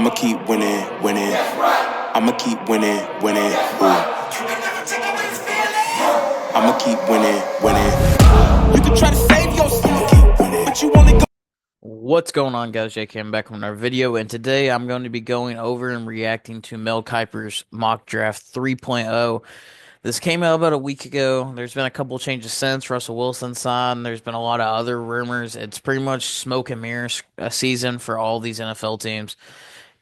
I'ma keep winning, winning. I'ma keep winning, winning. Ooh. I'ma keep winning, winning. You can try to save yourself, but you only go. What's going on, guys? JK, I'm back with another video, and today I'm going to be going over and reacting to Mel Kiper's mock draft 3.0. This came out about a week ago. There's been a couple changes since Russell Wilson signed. There's been a lot of other rumors. It's pretty much smoke and mirrors a season for all these NFL teams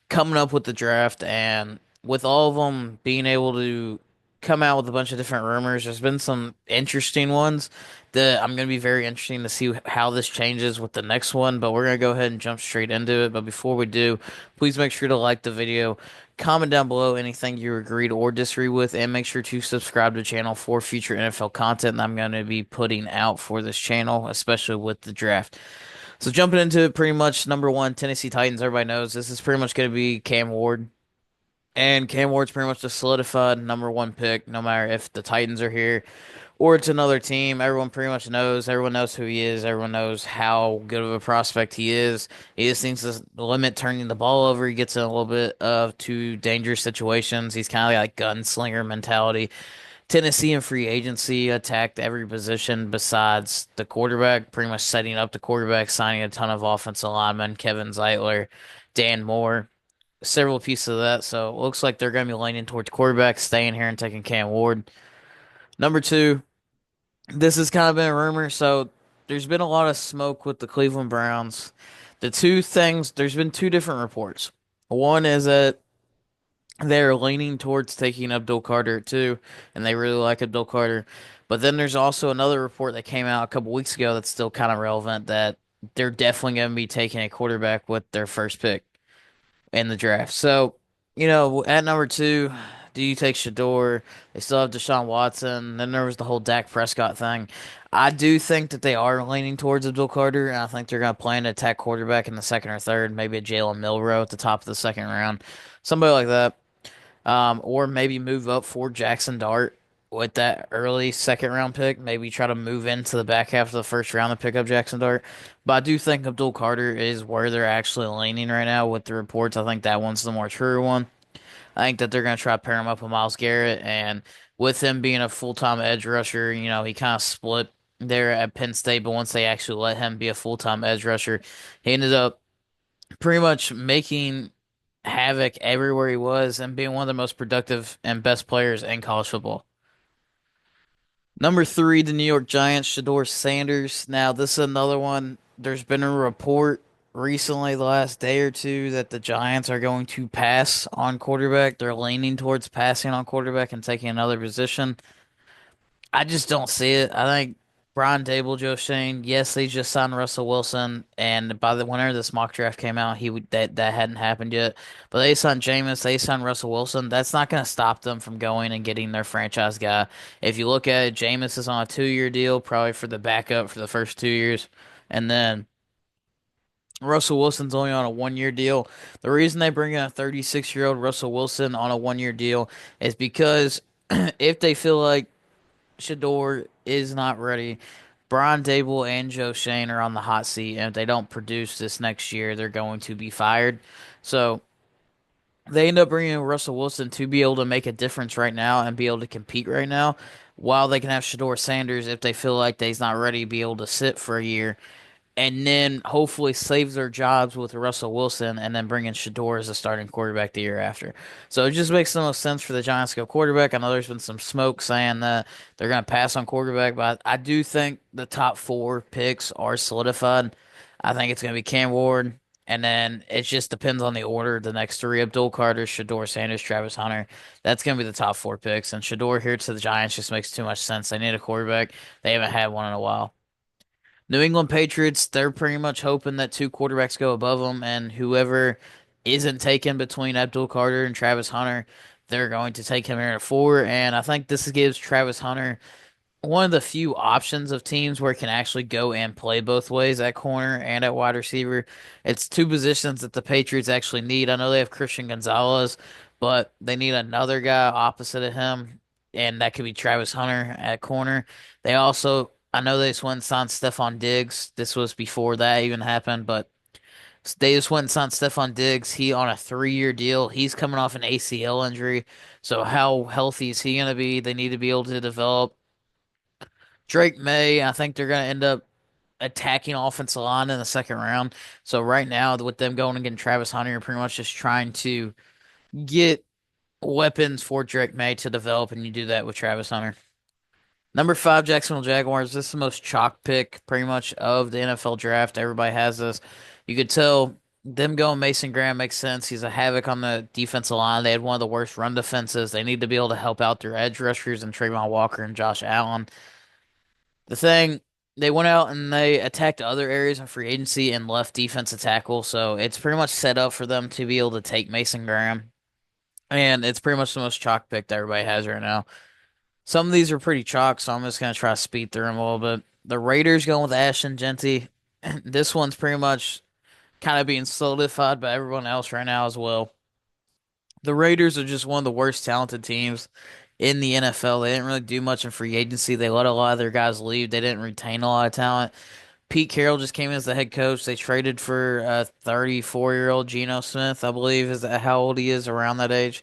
coming up with the draft, and with all of them being able to come out with a bunch of different rumors, there's been some interesting ones that I'm going to be very interesting to see how this changes with the next one. But we're going to go ahead and jump straight into it. But before we do, please make sure to like the video, comment down below anything you agreed or disagree with, and make sure to subscribe to the channel for future NFL content that I'm going to be putting out for this channel, especially with the draft. So jumping into it, pretty much number one, Tennessee Titans. Everybody knows this is pretty much going to be Cam Ward, and Cam Ward's pretty much the solidified number one pick. No matter if the Titans are here or it's another team, everyone pretty much knows. Everyone knows who he is. Everyone knows how good of a prospect he is. He just needs to limit turning the ball over. He gets in a little bit of too dangerous situations. He's kind of like gunslinger mentality. Tennessee in free agency attacked every position besides the quarterback, pretty much setting up the quarterback, signing a ton of offensive linemen, Kevin Zeitler, Dan Moore, several pieces of that. So it looks like they're going to be leaning towards quarterback, staying here and taking Cam Ward. Number two, this has kind of been a rumor. So there's been a lot of smoke with the Cleveland Browns. There's been two different reports. One is that they're leaning towards taking Abdul Carter too, and they really like Abdul Carter. But then there's also another report that came out a couple weeks ago that's still kind of relevant that they're definitely going to be taking a quarterback with their first pick in the draft. So, at number two, do you take Shador? They still have Deshaun Watson. Then there was the whole Dak Prescott thing. I do think that they are leaning towards Abdul Carter, and I think they're going to plan to attack quarterback in the second or third, maybe a Jalen Milroe at the top of the second round, somebody like that. Or maybe move up for Jackson Dart with that early second round pick. Maybe try to move into the back half of the first round and pick up Jackson Dart. But I do think Abdul Carter is where they're actually leaning right now with the reports. I think that one's the more true one. I think that they're going to try to pair him up with Myles Garrett. And with him being a full time edge rusher, he kind of split there at Penn State. But once they actually let him be a full time edge rusher, he ended up pretty much making havoc everywhere he was and being one of the most productive and best players in college football. Number three, the New York Giants, Shador Sanders. Now, this is another one. There's been a report recently, the last day or two, that the Giants are going to pass on quarterback. They're leaning towards passing on quarterback and taking another position. I just don't see it. I think Brian Dable, Joe Shane, yes, they just signed Russell Wilson, and by the whenever this mock draft came out, that hadn't happened yet. But they signed Jameis, they signed Russell Wilson. That's not going to stop them from going and getting their franchise guy. If you look at it, Jameis is on a 2 year deal, probably for the backup for the first 2 years, and then Russell Wilson's only on a 1 year deal. The reason they bring in a 36-year-old Russell Wilson on a 1 year deal is because if they feel like Shador is not ready. Brian Dable and Joe Shane are on the hot seat, and if they don't produce this next year, they're going to be fired. So they end up bringing in Russell Wilson to be able to make a difference right now and be able to compete right now, while they can have Shador Sanders if they feel like he's not ready, be able to sit for a year and then hopefully save their jobs with Russell Wilson and then bring in Shador as a starting quarterback the year after. So it just makes the most sense for the Giants to go quarterback. I know there's been some smoke saying that they're going to pass on quarterback, but I do think the top four picks are solidified. I think it's going to be Cam Ward, and then it just depends on the order. The next three: Abdul Carter, Shador Sanders, Travis Hunter. That's going to be the top four picks. And Shador here to the Giants just makes too much sense. They need a quarterback. They haven't had one in a while. New England Patriots, they're pretty much hoping that two quarterbacks go above them, and whoever isn't taken between Abdul Carter and Travis Hunter, they're going to take him here at four. And I think this gives Travis Hunter one of the few options of teams where it can actually go and play both ways at corner and at wide receiver. It's two positions that the Patriots actually need. I know they have Christian Gonzalez, but they need another guy opposite of him, and that could be Travis Hunter at corner. They also, I know they just went and signed Stephon Diggs. This was before that even happened, but They just went and signed Stephon Diggs. He on a 3-year deal. He's coming off an ACL injury. So how healthy is he going to be? They need to be able to develop. Drake May, I think they're going to end up attacking offensive line in the second round. So right now, with them going and getting Travis Hunter, you're pretty much just trying to get weapons for Drake May to develop, and you do that with Travis Hunter. Number 5, Jacksonville Jaguars. This is the most chalk pick pretty much of the NFL draft. Everybody has this. You could tell them going Mason Graham makes sense. He's a havoc on the defensive line. They had one of the worst run defenses. They need to be able to help out their edge rushers and Trayvon Walker and Josh Allen. The thing, they went out and they attacked other areas in free agency and left defensive tackle. So it's pretty much set up for them to be able to take Mason Graham. And it's pretty much the most chalk pick that everybody has right now. Some of these are pretty chalk, so I'm just gonna try to speed through them a little bit. The Raiders going with Ashton Genty. This one's pretty much kind of being solidified by everyone else right now as well. The Raiders are just one of the worst talented teams in the NFL. They didn't really do much in free agency. They let a lot of their guys leave. They didn't retain a lot of talent. Pete Carroll just came in as the head coach. They traded for a 34-year-old Geno Smith, I believe, is that how old he is, around that age.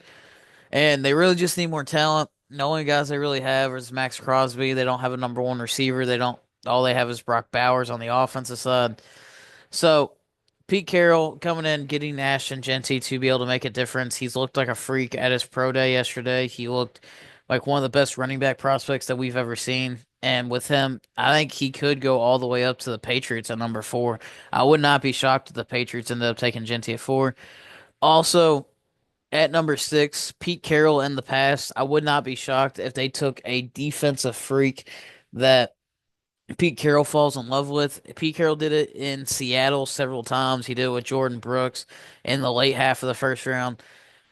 And they really just need more talent. The only guys they really have is Max Crosby. They don't have a number one receiver. They don't. All they have is Brock Bowers on the offensive side. So Pete Carroll coming in, getting Ashton Genty to be able to make a difference. He's looked like a freak at his pro day yesterday. He looked like one of the best running back prospects that we've ever seen. And with him, I think he could go all the way up to the Patriots at number 4. I would not be shocked if the Patriots ended up taking Genty at 4. Also, at number 6, Pete Carroll in the past, I would not be shocked if they took a defensive freak that Pete Carroll falls in love with. Pete Carroll did it in Seattle several times. He did it with Jordan Brooks in the late half of the first round.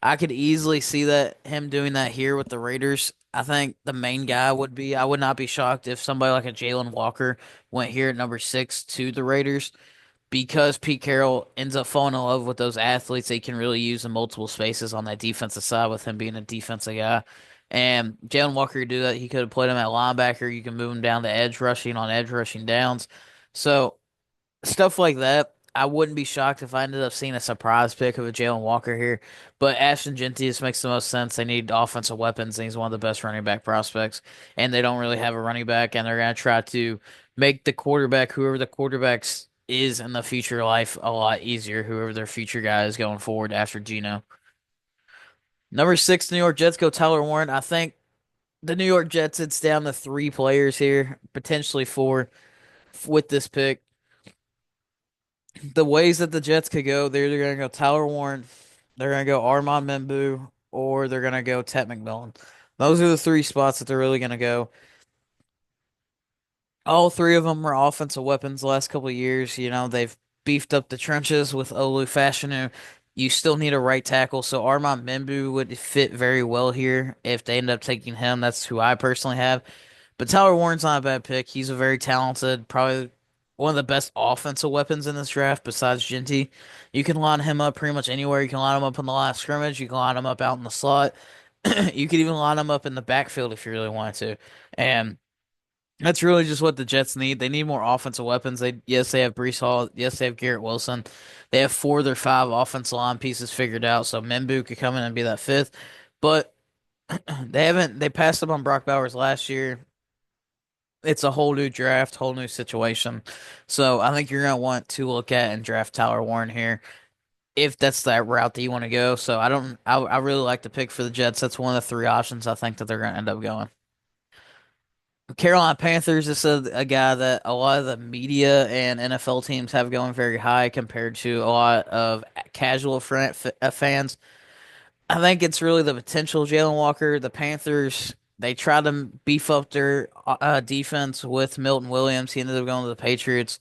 I could easily see that him doing that here with the Raiders. I think the main guy would be, I would not be shocked if somebody like a Jalen Walker went here at number 6 to the Raiders, because Pete Carroll ends up falling in love with those athletes they can really use in multiple spaces on that defensive side with him being a defensive guy. And Jalen Walker could do that. He could have played him at linebacker. You can move him down to edge rushing on edge rushing downs. So stuff like that. I wouldn't be shocked if I ended up seeing a surprise pick of a Jalen Walker here. But Ashton Genty just makes the most sense. They need offensive weapons, and he's one of the best running back prospects. And they don't really have a running back, and they're going to try to make the quarterback, whoever the quarterback is in the future life, a lot easier, whoever their future guy is going forward after Geno. Number 6, New York Jets go Tyler Warren. I think the New York Jets, it's down to 3 players here, potentially 4 with this pick. The ways that the Jets could go, they're either going to go Tyler Warren, they're going to go Armand Membu, or they're going to go Ted McMillan. Those are the 3 spots that they're really going to go. All 3 of them are offensive weapons the last couple of years. You know, they've beefed up the trenches with Olu Fashanu. You still need a right tackle, so Armand Membu would fit very well here if they end up taking him. That's who I personally have. But Tyler Warren's not a bad pick. He's a very talented, probably one of the best offensive weapons in this draft besides Genty. You can line him up pretty much anywhere. You can line him up in the line of scrimmage. You can line him up out in the slot. You could even line him up in the backfield if you really wanted to. And that's really just what the Jets need. They need more offensive weapons. They have Brees Hall. Yes, they have Garrett Wilson. They have 4 of their 5 offensive line pieces figured out. So Membu could come in and be that 5th. But they passed up on Brock Bowers last year. It's a whole new draft, whole new situation. So I think you're gonna want to look at and draft Tyler Warren here if that's that route that you want to go. So I really like the pick for the Jets. That's one of the 3 options I think that they're gonna end up going. Carolina Panthers is a guy that a lot of the media and NFL teams have going very high compared to a lot of casual fans. I think it's really the potential of Jalen Walker. The Panthers, they tried to beef up their defense with Milton Williams. He ended up going to the Patriots.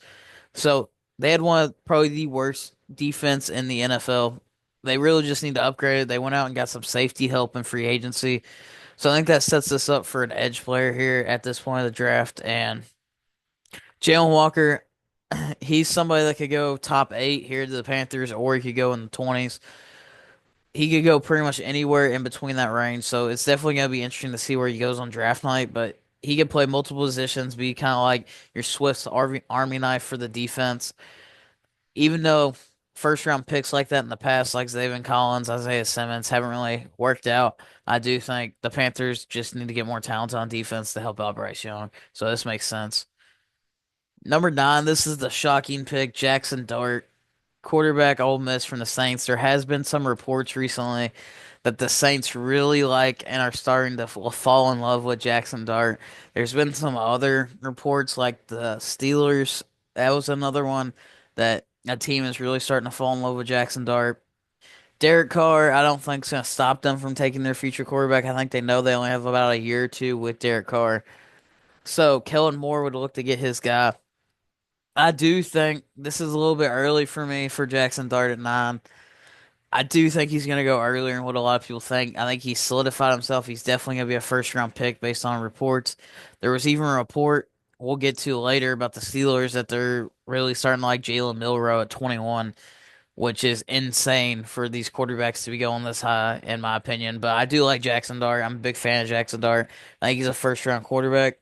So they had one of probably the worst defense in the NFL. They really just need to upgrade it. They went out and got some safety help in free agency. So I think that sets us up for an edge player here at this point of the draft. And Jalen Walker, he's somebody that could go top 8 here to the Panthers, or he could go in the 20s. He could go pretty much anywhere in between that range. So it's definitely going to be interesting to see where he goes on draft night. But he could play multiple positions, be kind of like your Swift's army knife for the defense. Even though first round picks like that in the past, like Zayvon Collins, Isaiah Simmons, haven't really worked out. I do think the Panthers just need to get more talent on defense to help out Bryce Young. So this makes sense. Number nine, this is the shocking pick, Jackson Dart, quarterback Ole Miss from the Saints. There has been some reports recently that the Saints really like and are starting to fall in love with Jackson Dart. There's been some other reports like the Steelers. That was another one that a team is really starting to fall in love with Jackson Dart. Derek Carr, I don't think is going to stop them from taking their future quarterback. I think they know they only have about a year or two with Derek Carr. So Kellen Moore would look to get his guy. I do think this is a little bit early for me for Jackson Dart at 9. I do think he's going to go earlier than what a lot of people think. I think he's solidified himself. He's definitely going to be a first round pick based on reports. There was even a report we'll get to later about the Steelers that they're really starting to like Jalen Milroe at 21, which is insane for these quarterbacks to be going this high, in my opinion. But I do like Jackson Dart. I'm a big fan of Jackson Dart. I think he's a first round quarterback.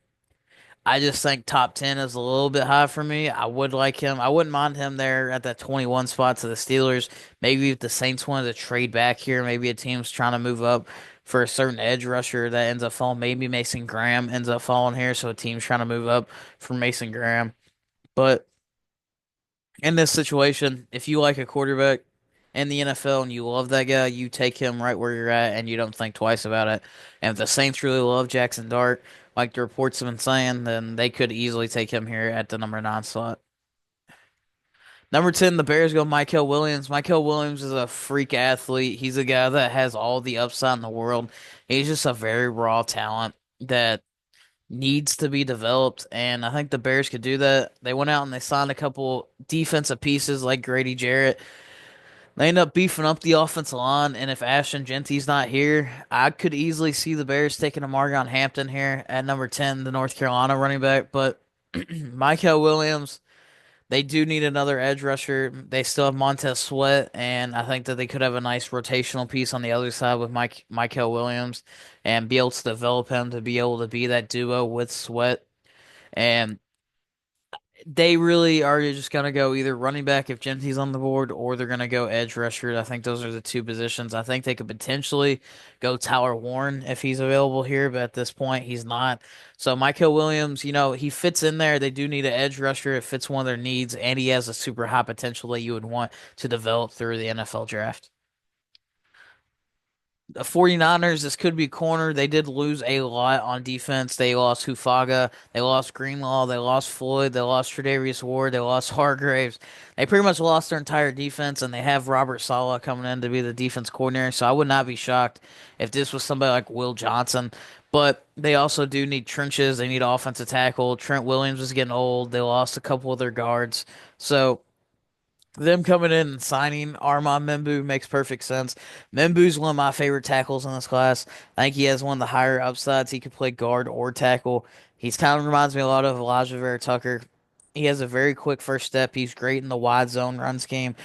I just think top 10 is a little bit high for me. I would like him. I wouldn't mind him there at that 21 spot to the Steelers. Maybe if the Saints wanted to trade back here, maybe a team's trying to move up for a certain edge rusher that ends up falling. Maybe Mason Graham ends up falling here, so a team's trying to move up for Mason Graham. But in this situation, if you like a quarterback in the NFL and you love that guy, you take him right where you're at and you don't think twice about it. And if the Saints really love Jackson Dart, like the reports have been saying, then they could easily take him here at the number 9 slot. Number 10, the Bears go Michael Williams. Michael Williams is a freak athlete. He's a guy that has all the upside in the world. He's just a very raw talent that needs to be developed, and I think the Bears could do that. They went out and they signed a couple defensive pieces like Grady Jarrett. They end up beefing up the offensive line, and if Ashton Genty's not here, I could easily see the Bears taking a Margon Hampton here at number 10, the North Carolina running back. But Michael Williams, they do need another edge rusher. They still have Montez Sweat, and I think that they could have a nice rotational piece on the other side with Michael Williams and be able to develop him to be able to be that duo with Sweat. And they really are just going to go either running back if Genty's on the board, or they're going to go edge rusher. I think those are the two positions. I think they could potentially go Tyler Warren if he's available here, but at this point, he's not. So Michael Williams, he fits in there. They do need an edge rusher. It fits one of their needs, and he has a super high potential that you would want to develop through the NFL draft. The 49ers, this could be corner. They did lose a lot on defense. They lost Hufaga. They lost Greenlaw. They lost Floyd. They lost Tre'Davious Ward. They lost Hargraves. They pretty much lost their entire defense, and they have Robert Saleh coming in to be the defense coordinator. So I would not be shocked if this was somebody like Will Johnson. But they also do need trenches. They need offensive tackle. Trent Williams is getting old. They lost a couple of their guards. So them coming in and signing Armand Membu makes perfect sense. Membu's one of my favorite tackles in this class. I think he has one of the higher upsides. He could play guard or tackle. He's kind of reminds me a lot of Elijah Vera Tucker. He has a very quick first step. He's great in the wide zone run scheme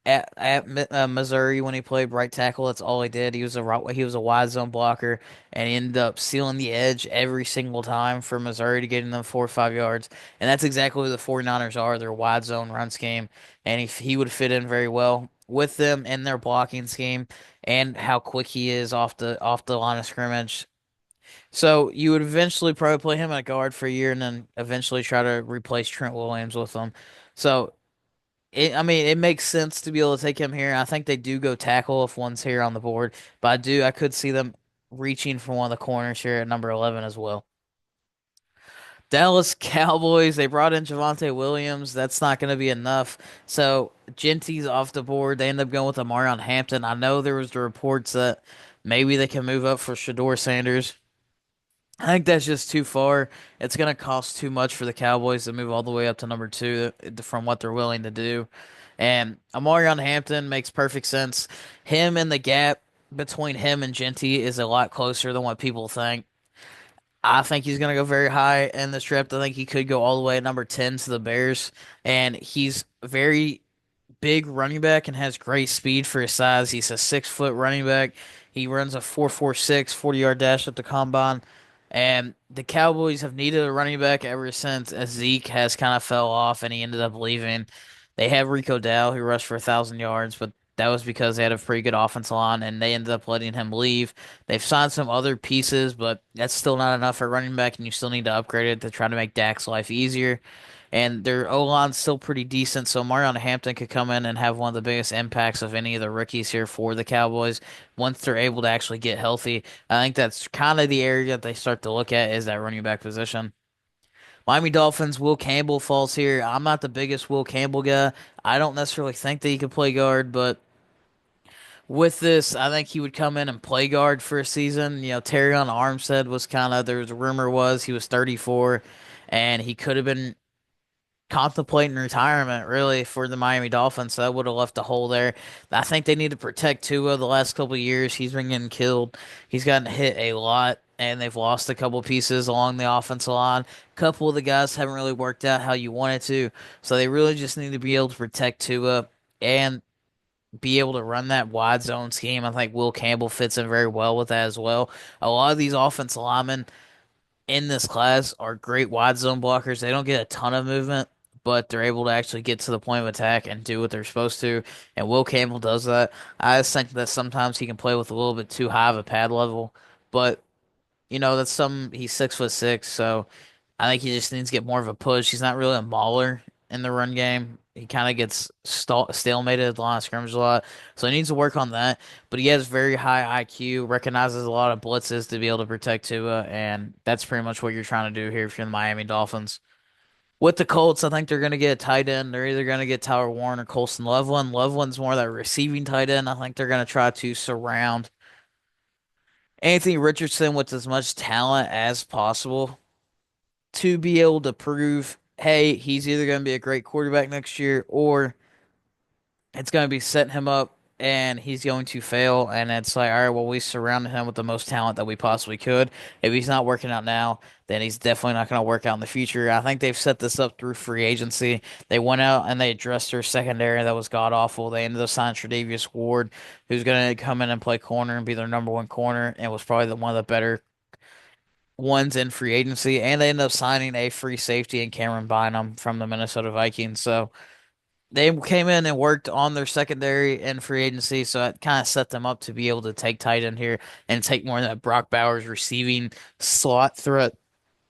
at Missouri when he played right tackle. That's all he did. He was a wide zone blocker, and he ended up sealing the edge every single time for Missouri to get them 4 or 5 yards. And that's exactly what the 49ers are. Their wide zone run scheme, and he would fit in very well with them in their blocking scheme and how quick he is off the line of scrimmage. So you would eventually probably play him at guard for a year, and then eventually try to replace Trent Williams with him. So I mean, it makes sense to be able to take him here. I think they do go tackle if one's here on the board, but I could see them reaching for one of the corners here at number 11 as well. Dallas Cowboys, they brought in Javonte Williams. That's not going to be enough. So Genty's off the board. They end up going with Amarion Hampton. I know there was the reports that maybe they can move up for Shador Sanders. I think that's just too far. It's going to cost too much for the Cowboys to move all the way up to number 2 from what they're willing to do. And Amarion Hampton makes perfect sense. Him and the gap between him and Genty is a lot closer than what people think. I think he's going to go very high in this draft. I think he could go all the way at number 10 to the Bears. And he's very big running back and has great speed for his size. He's a 6 foot running back. He runs a 4.46 40-yard dash at the combine. And the Cowboys have needed a running back ever since as Zeke has kind of fell off and he ended up leaving. They have Rico Dow who rushed for 1,000 yards, but that was because they had a pretty good offensive line and they ended up letting him leave. They've signed some other pieces, but that's still not enough for running back, and you still need to upgrade it to try to make Dak's life easier. And their O-line's still pretty decent, so Marion Hampton could come in and have one of the biggest impacts of any of the rookies here for the Cowboys once they're able to actually get healthy. I think that's kind of the area that they start to look at is that running back position. Miami Dolphins, Will Campbell falls here. I'm not the biggest Will Campbell guy. I don't necessarily think that he could play guard, but with this, I think he would come in and play guard for a season. Terrion Armstead was kind of, there was a rumor was he was 34 and he could have been contemplating retirement really for the Miami Dolphins. So that would have left a hole there. I think they need to protect Tua the last couple of years. He's been getting killed. He's gotten hit a lot, and they've lost a couple pieces along the offensive line. A couple of the guys haven't really worked out how you wanted to. So they really just need to be able to protect Tua and be able to run that wide zone scheme. I think Will Campbell fits in very well with that as well. A lot of these offensive linemen in this class are great wide zone blockers. They don't get a ton of movement, but they're able to actually get to the point of attack and do what they're supposed to. And Will Campbell does that. I just think that sometimes he can play with a little bit too high of a pad level, but that's he's 6'6", so I think he just needs to get more of a push. He's not really a mauler in the run game. He kind of gets stalemated at the line of scrimmage a lot, so he needs to work on that. But he has very high IQ, recognizes a lot of blitzes to be able to protect Tua, and that's pretty much what you're trying to do here if you're the Miami Dolphins. With the Colts, I think they're going to get a tight end. They're either going to get Tyler Warren or Colston Loveland. Loveland's more that receiving tight end. I think they're going to try to surround Anthony Richardson with as much talent as possible to be able to prove, hey, he's either going to be a great quarterback next year or it's going to be setting him up and he's going to fail. And it's like, all right, well, we surrounded him with the most talent that we possibly could. If he's not working out now, then he's definitely not going to work out in the future. I think they've set this up through free agency. They went out and they addressed their secondary that was god awful. They ended up signing Tre'Davious Ward, who's going to come in and play corner and be their number one corner, and was probably one of the better ones in free agency. And they ended up signing a free safety in Cameron Bynum from the Minnesota Vikings. So they came in and worked on their secondary and free agency, so it kind of set them up to be able to take tight end here and take more of that Brock Bowers receiving slot threat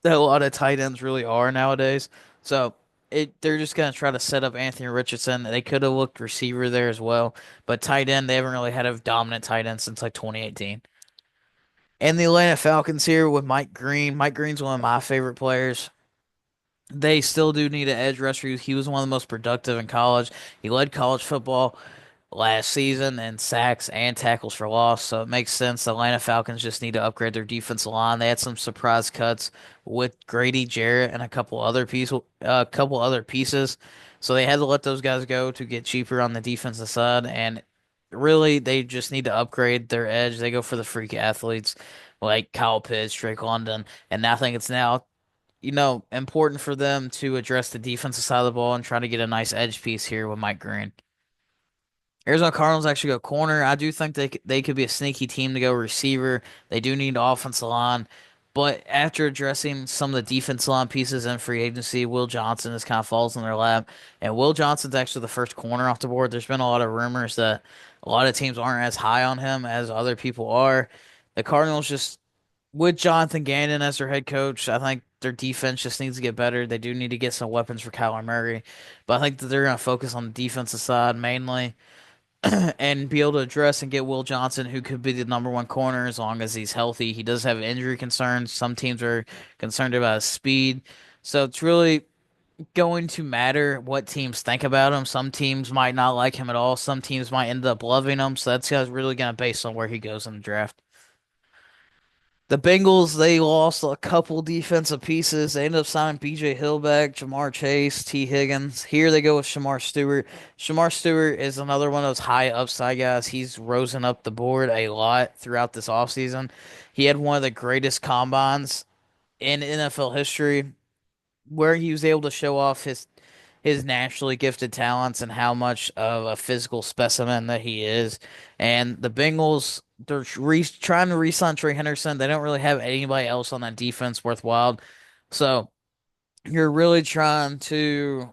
that a lot of tight ends really are nowadays. So they're just gonna try to set up Anthony Richardson. They could have looked receiver there as well, but tight end they haven't really had a dominant tight end since like 2018. And the Atlanta Falcons here with Mike Green. Mike Green's one of my favorite players. They still do need an edge rusher. He was one of the most productive in college. He led college football last season in sacks and tackles for loss, so it makes sense. The Atlanta Falcons just need to upgrade their defensive line. They had some surprise cuts with Grady Jarrett and a couple other pieces, so they had to let those guys go to get cheaper on the defensive side. And really, they just need to upgrade their edge. They go for the freak athletes like Kyle Pitts, Drake London, and I think it's now important for them to address the defensive side of the ball and try to get a nice edge piece here with Mike Green. Arizona Cardinals actually go corner. I do think they could be a sneaky team to go receiver. They do need offensive line, but after addressing some of the defensive line pieces in free agency, Will Johnson just kind of falls in their lap. And Will Johnson's actually the first corner off the board. There's been a lot of rumors that a lot of teams aren't as high on him as other people are. The Cardinals just with Jonathan Gannon as their head coach, I think their defense just needs to get better. They do need to get some weapons for Kyler Murray, but I think that they're going to focus on the defensive side mainly and be able to address and get Will Johnson, who could be the number one corner as long as he's healthy. He does have injury concerns. Some teams are concerned about his speed. So it's really going to matter what teams think about him. Some teams might not like him at all. Some teams might end up loving him. So that's really going to base on where he goes in the draft. The Bengals, they lost a couple defensive pieces. They ended up signing B.J. Hill back, Jamar Chase, T. Higgins. Here they go with Shamar Stewart. Shamar Stewart is another one of those high upside guys. He's risen up the board a lot throughout this offseason. He had one of the greatest combines in NFL history where he was able to show off his naturally gifted talents and how much of a physical specimen that he is. And the Bengals, they're trying to re-sign Trey Henderson. They don't really have anybody else on that defense worthwhile. So you're really trying to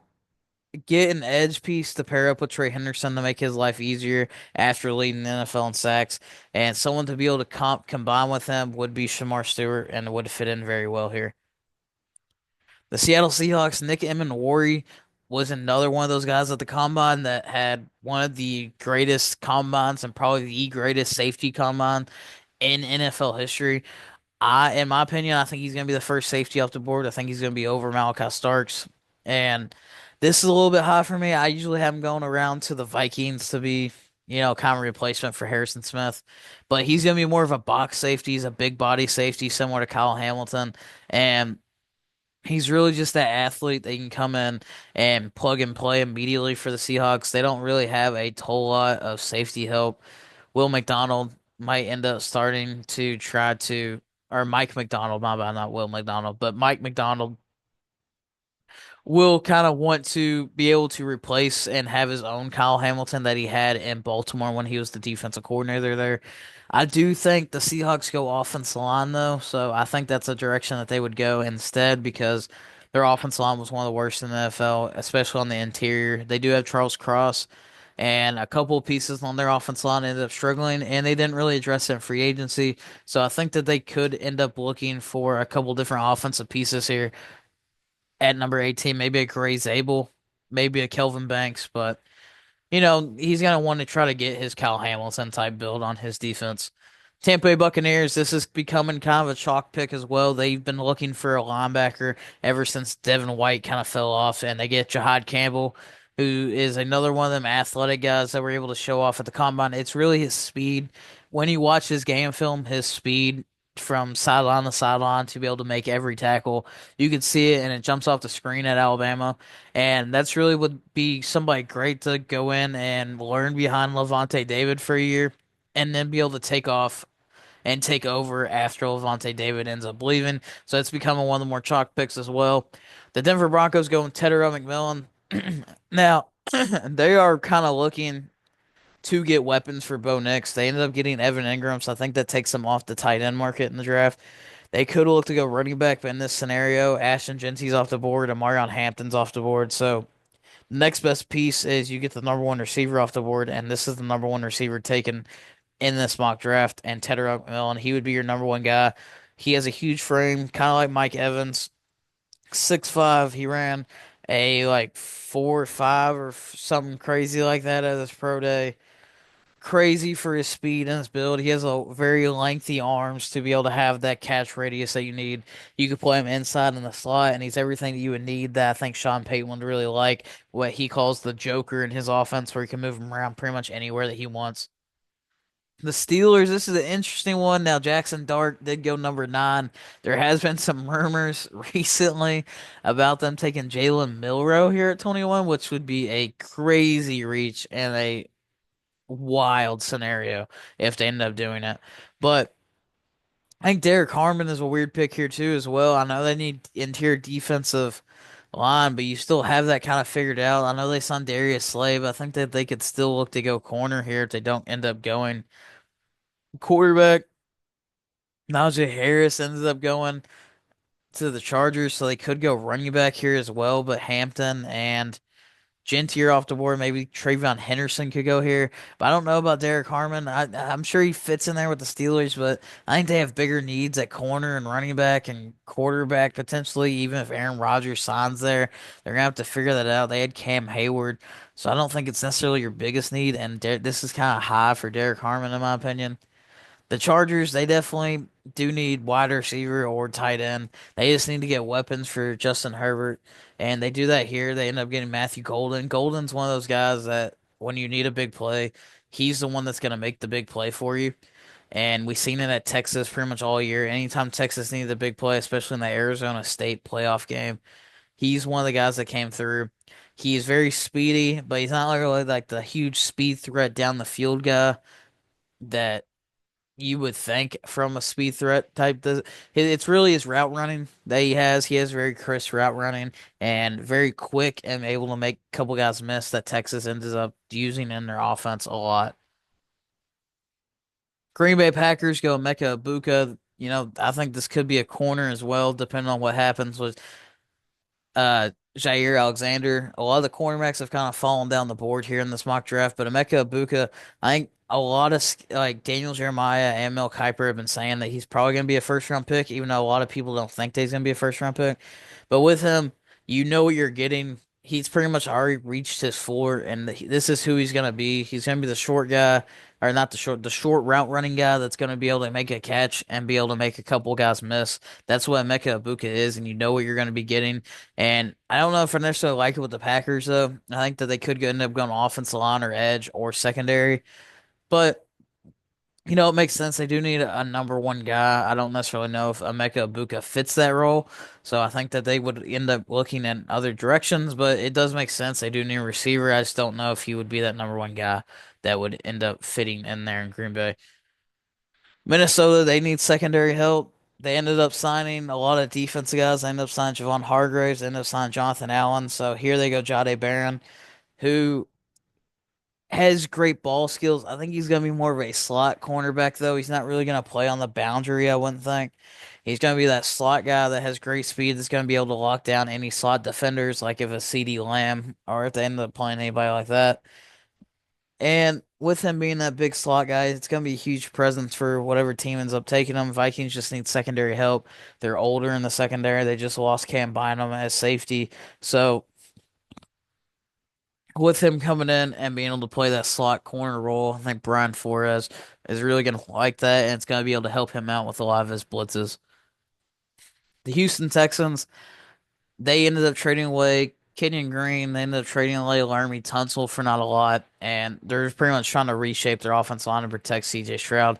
get an edge piece to pair up with Trey Henderson to make his life easier after leading the NFL in sacks, and someone to be able to combine with him would be Shamar Stewart and would fit in very well here. The Seattle Seahawks, Nick Emmanwori was another one of those guys at the combine that had one of the greatest combines and probably the greatest safety combine in NFL history. In my opinion, I think he's going to be the first safety off the board. I think he's going to be over Malachi Starks. And this is a little bit high for me. I usually have him going around to the Vikings to be, kind of replacement for Harrison Smith. But he's going to be more of a box safety. He's a big body safety, similar to Kyle Hamilton. And he's really just that athlete that can come in and plug and play immediately for the Seahawks. They don't really have a whole lot of safety help. Will McDonald might end up starting to try to, or Mike McDonald, my bad, not Will McDonald, but Mike McDonald will kind of want to be able to replace and have his own Kyle Hamilton that he had in Baltimore when he was the defensive coordinator there. I do think the Seahawks go offensive line though, so I think that's a direction that they would go instead because their offensive line was one of the worst in the NFL, especially on the interior. They do have Charles Cross, and a couple of pieces on their offensive line ended up struggling, and they didn't really address it in free agency. So I think that they could end up looking for a couple different offensive pieces here at number 18, maybe a Gray Zabel, maybe a Kelvin Banks, but he's going to want to try to get his Kyle Hamilton type build on his defense. Tampa Bay Buccaneers, this is becoming kind of a chalk pick as well. They've been looking for a linebacker ever since Devin White kind of fell off, and they get Jahad Campbell, who is another one of them athletic guys that were able to show off at the combine. It's really his speed. When you watch his game film, his speed from sideline to sideline to be able to make every tackle, you can see it, and it jumps off the screen at Alabama. And that's really would be somebody great to go in and learn behind Levante David for a year and then be able to take off and take over after Levante David ends up leaving. So it's becoming one of the more chalk picks as well. The Denver Broncos going Tedero McMillan. Now, they are kind of looking to get weapons for Bo Nix. They ended up getting Evan Ingram, so I think that takes them off the tight end market in the draft. They could look to go running back, but in this scenario, Ashton Genty's off the board, and Marion Hampton's off the board. So next best piece is you get the number one receiver off the board, and this is the number one receiver taken in this mock draft. And Tedder McMillan, he would be your number one guy. He has a huge frame, kind of like Mike Evans, 6'5". He ran a like 4.5 or something crazy like that at his pro day. Crazy for his speed and his build. He has a very lengthy arms to be able to have that catch radius that you need. You could play him inside in the slot, and he's everything that you would need that I think Sean Payton would really like. What he calls the Joker in his offense, where he can move him around pretty much anywhere that he wants. The Steelers, this is an interesting one. Now, Jackson Dart did go number 9. There has been some murmurs recently about them taking Jalen Milrow here at 21, which would be a crazy reach and a wild scenario if they end up doing it. But I think Derek Harmon is a weird pick here too as well. I know they need interior defensive line, but you still have that kind of figured out. I know they signed Darius Slave. I think that they could still look to go corner here if they don't end up going quarterback. Najee Harris ended up going to the Chargers, so they could go running back here as well. But Hampton and Gentier off the board. Maybe Trayvon Henderson could go here, but I don't know about Derek Harmon. I'm sure he fits in there with the Steelers, but I think they have bigger needs at corner and running back and quarterback potentially. Even if Aaron Rodgers signs there, they're gonna have to figure that out. They had Cam Hayward, so I don't think it's necessarily your biggest need. And this is kind of high for Derek Harmon in my opinion. The Chargers, they definitely do need wide receiver or tight end. They just need to get weapons for Justin Herbert, and they do that here. They end up getting Matthew Golden. Golden's one of those guys that when you need a big play, he's the one that's going to make the big play for you. And we've seen it at Texas pretty much all year. Anytime Texas needed a big play, especially in the Arizona State playoff game, he's one of the guys that came through. He is very speedy, but he's not really like the huge speed threat down the field guy that you would think from a speed threat type. It's really his route running that he has. He has very crisp route running and very quick and able to make a couple guys miss that Texas ends up using in their offense a lot. Green Bay Packers go Mecca Ibuka. I think this could be a corner as well, depending on what happens with Jair Alexander. A lot of the cornerbacks have kind of fallen down the board here in this mock draft, but Emeka Ibuka, I think a lot of like Daniel Jeremiah and Mel Kiper have been saying that he's probably going to be a first round pick, even though a lot of people don't think that he's going to be a first round pick. But with him, you know what you're getting. He's pretty much already reached his floor, and this is who he's going to be. He's going to be the short guy, or not the short route running guy that's going to be able to make a catch and be able to make a couple guys miss. That's what Emeka Ibuka is, and you know what you're going to be getting. And I don't know if I necessarily like it with the Packers, though. I think that they could end up going offensive line or edge or secondary. But, it makes sense. They do need a number one guy. I don't necessarily know if Emeka Ibuka fits that role. So I think that they would end up looking in other directions, but it does make sense. They do need a receiver. I just don't know if he would be that number one guy that would end up fitting in there in Green Bay. Minnesota, they need secondary help. They ended up signing a lot of defensive guys. They ended up signing Javon Hargraves. They ended up signing Jonathan Allen. So here they go, Jade Barron, who has great ball skills. I think he's going to be more of a slot cornerback, though. He's not really going to play on the boundary, I wouldn't think. He's going to be that slot guy that has great speed that's going to be able to lock down any slot defenders, like if a CD Lamb or if they end up playing anybody like that. And with him being that big slot guy, it's going to be a huge presence for whatever team ends up taking him. Vikings just need secondary help. They're older in the secondary. They just lost Cam Bynum as safety. So with him coming in and being able to play that slot corner role, I think Brian Flores is really going to like that, and it's going to be able to help him out with a lot of his blitzes. The Houston Texans, they ended up trading away Kenyon Green. They ended up trading away Laramie Tunsil for not a lot, and they're pretty much trying to reshape their offensive line to protect CJ Stroud.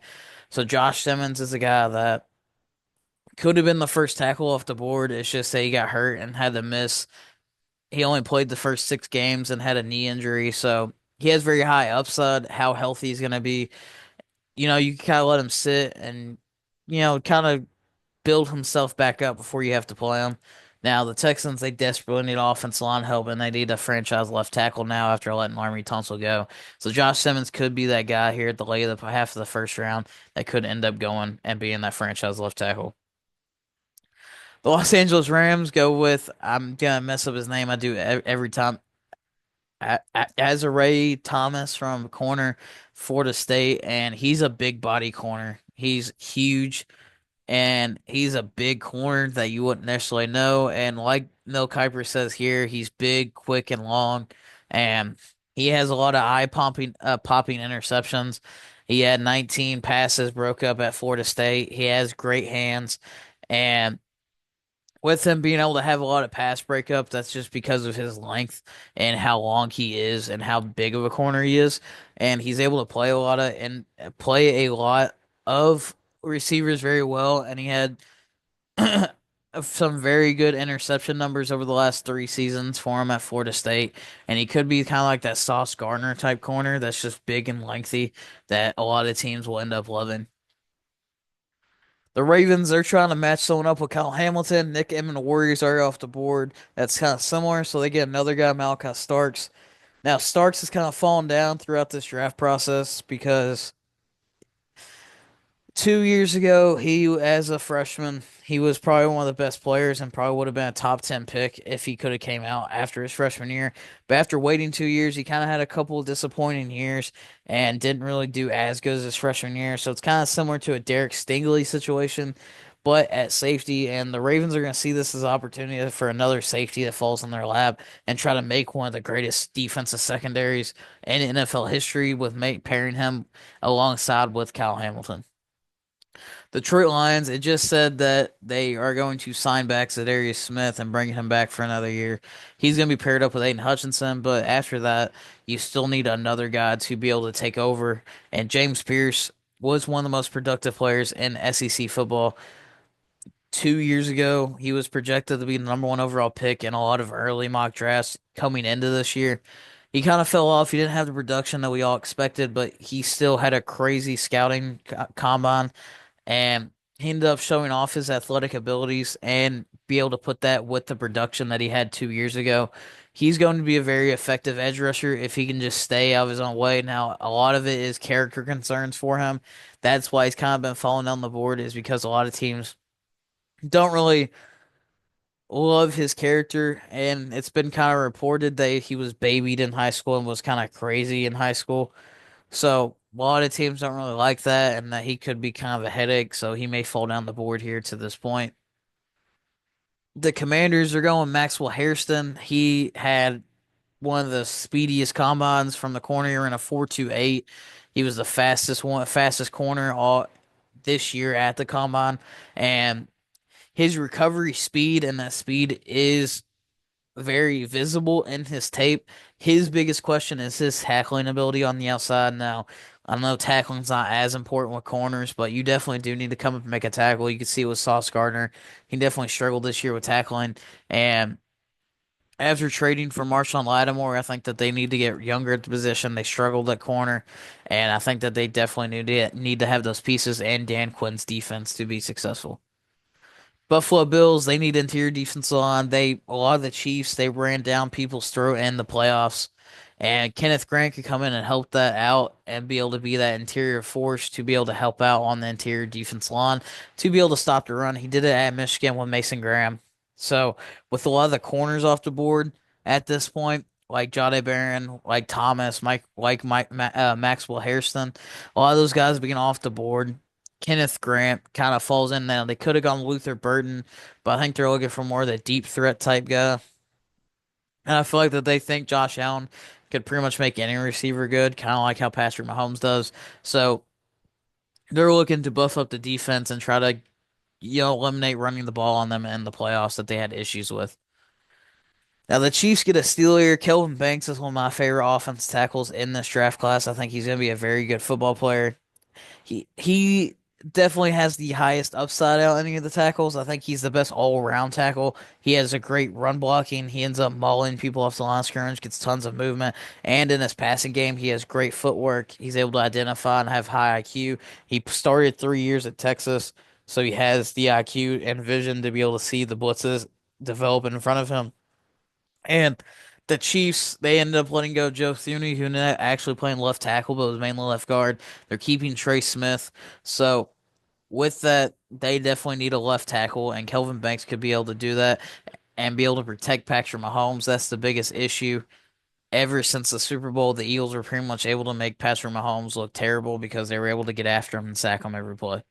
So Josh Simmons is a guy that could have been the first tackle off the board. It's just that he got hurt and had to miss. He only played the first 6 games and had a knee injury, so he has very high upside. How healthy he's going to be, you can kind of let him sit and, kind of build himself back up before you have to play him. Now, the Texans, they desperately need offensive line help, and they need a franchise left tackle now after letting Laramie Tunsil go. So Josh Simmons could be that guy here at the late of the half of the first round that could end up going and being that franchise left tackle. The Los Angeles Rams go with, I'm gonna mess up his name. I do every time. Azare Thomas from corner, Florida State, and he's a big body corner. He's huge, and he's a big corner that you wouldn't necessarily know. And like Mel Kiper says here, he's big, quick, and long, and he has a lot of popping interceptions. He had 19 passes broke up at Florida State. He has great hands, and with him being able to have a lot of pass breakup, that's just because of his length and how long he is and how big of a corner he is. And he's able to play a lot of receivers very well. And he had some very good interception numbers over the last 3 seasons for him at Florida State. And he could be kind of like that Sauce Gardner type corner that's just big and lengthy that a lot of teams will end up loving. The Ravens, they're trying to match someone up with Kyle Hamilton. Nick Emmann, the Warriors are off the board. That's kind of similar. So they get another guy, Malachi Starks. Now, Starks has kind of fallen down throughout this draft process because 2 years ago, as a freshman, he was probably one of the best players and probably would have been a top 10 pick if he could have came out after his freshman year. But after waiting 2 years, he kind of had a couple of disappointing years and didn't really do as good as his freshman year. So it's kind of similar to a Derek Stingley situation, but at safety. And the Ravens are going to see this as an opportunity for another safety that falls in their lap and try to make one of the greatest defensive secondaries in NFL history with pairing him alongside with Kyle Hamilton. Detroit Lions, it just said that they are going to sign back Zadarius Smith and bring him back for another year. He's going to be paired up with Aiden Hutchinson, but after that, you still need another guy to be able to take over. And James Pierce was one of the most productive players in SEC football. 2 years ago, he was projected to be the number one overall pick in a lot of early mock drafts coming into this year. He kind of fell off. He didn't have the production that we all expected, but he still had a crazy scouting combine and he ended up showing off his athletic abilities and be able to put that with the production that he had 2 years ago. He's going to be a very effective edge rusher if he can just stay out of his own way. Now, a lot of it is character concerns for him. That's why he's kind of been falling down the board, is because a lot of teams don't really love his character, and it's been kind of reported that he was babied in high school and was kind of crazy in high school. So a lot of teams don't really like that, and that he could be kind of a headache. So he may fall down the board here to this point. The Commanders are going Maxwell Hairston. He had one of the speediest combines from the corner in a 4.28. He was the fastest corner all this year at the combine, and his recovery speed and that speed is very visible in his tape. His biggest question is his tackling ability on the outside. Now, I know tackling's not as important with corners, but you definitely do need to come up and make a tackle. You can see it with Sauce Gardner. He definitely struggled this year with tackling. And after trading for Marshawn Lattimore, I think that they need to get younger at the position. They struggled at corner, and I think that they definitely need to have those pieces and Dan Quinn's defense to be successful. Buffalo Bills, they need interior defense line. A lot of the Chiefs, they ran down people's throat in the playoffs. And Kenneth Grant could come in and help that out and be able to be that interior force to be able to help out on the interior defense line to be able to stop the run. He did it at Michigan with Mason Graham. So with a lot of the corners off the board at this point, like Jahdae Barron, like Thomas, Maxwell Hairston, a lot of those guys being off the board. Kenneth Grant kind of falls in now. They could have gone Luther Burden, but I think they're looking for more of the deep threat type guy. And I feel like that they think Josh Allen could pretty much make any receiver good, kind of like how Patrick Mahomes does. So they're looking to buff up the defense and try to, eliminate running the ball on them in the playoffs that they had issues with. Now the Chiefs get a steal here. Kelvin Banks is one of my favorite offense tackles in this draft class. I think he's going to be a very good football player. He definitely has the highest upside out of any of the tackles. I think he's the best all-around tackle. He has a great run blocking. He ends up mauling people off the line of scrimmage, gets tons of movement, and in his passing game, he has great footwork. He's able to identify and have high IQ. He started 3 years at Texas, so he has the IQ and vision to be able to see the blitzes develop in front of him. And the Chiefs, they ended up letting go Joe Thuney, who ended up actually playing left tackle, but was mainly left guard. They're keeping Trey Smith. So with that, they definitely need a left tackle, and Kelvin Banks could be able to do that and be able to protect Patrick Mahomes. That's the biggest issue. Ever since the Super Bowl, the Eagles were pretty much able to make Patrick Mahomes look terrible because they were able to get after him and sack him every play.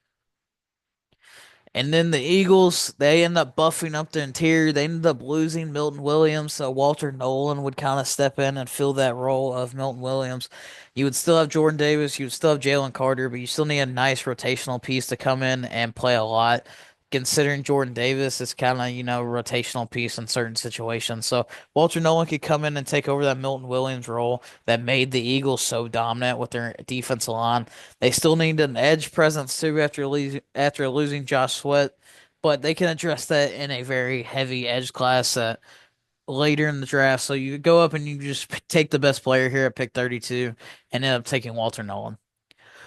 And then the Eagles, they end up buffing up the interior. They ended up losing Milton Williams, so Walter Nolan would kind of step in and fill that role of Milton Williams. You would still have Jordan Davis, you would still have Jalen Carter, but you still need a nice rotational piece to come in and play a lot. Considering Jordan Davis is kind of, a rotational piece in certain situations. So Walter Nolan could come in and take over that Milton Williams role that made the Eagles so dominant with their defensive line. They still need an edge presence too after losing Josh Sweat, but they can address that in a very heavy edge class later in the draft. So you go up and you just take the best player here at pick 32 and end up taking Walter Nolan.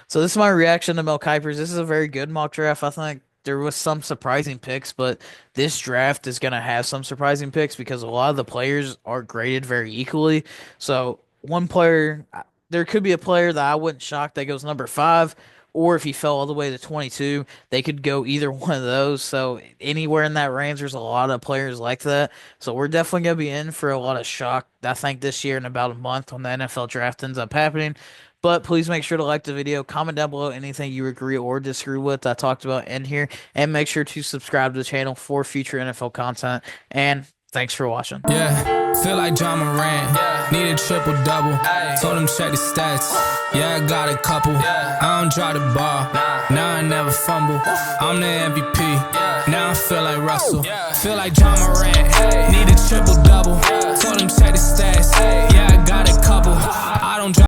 So this is my reaction to Mel Kiper's. This is a very good mock draft, I think. There was some surprising picks, but this draft is going to have some surprising picks because a lot of the players are graded very equally. So one player, there could be a player that I wouldn't shock that goes number 5, or if he fell all the way to 22, they could go either one of those. So anywhere in that range, there's a lot of players like that. So we're definitely going to be in for a lot of shock, I think, this year in about a month when the NFL draft ends up happening. But please make sure to like the video, comment down below anything you agree or disagree with that I talked about in here, and make sure to subscribe to the channel for future NFL content. And thanks for watching. Yeah, feel like John Moran. Need a triple double. Told him check the stats. Yeah, I got a couple. I don't drop the ball. Now I never fumble. I'm the MVP. Now I feel like Russell. Feel like John Moran. Need a triple double. Told him check the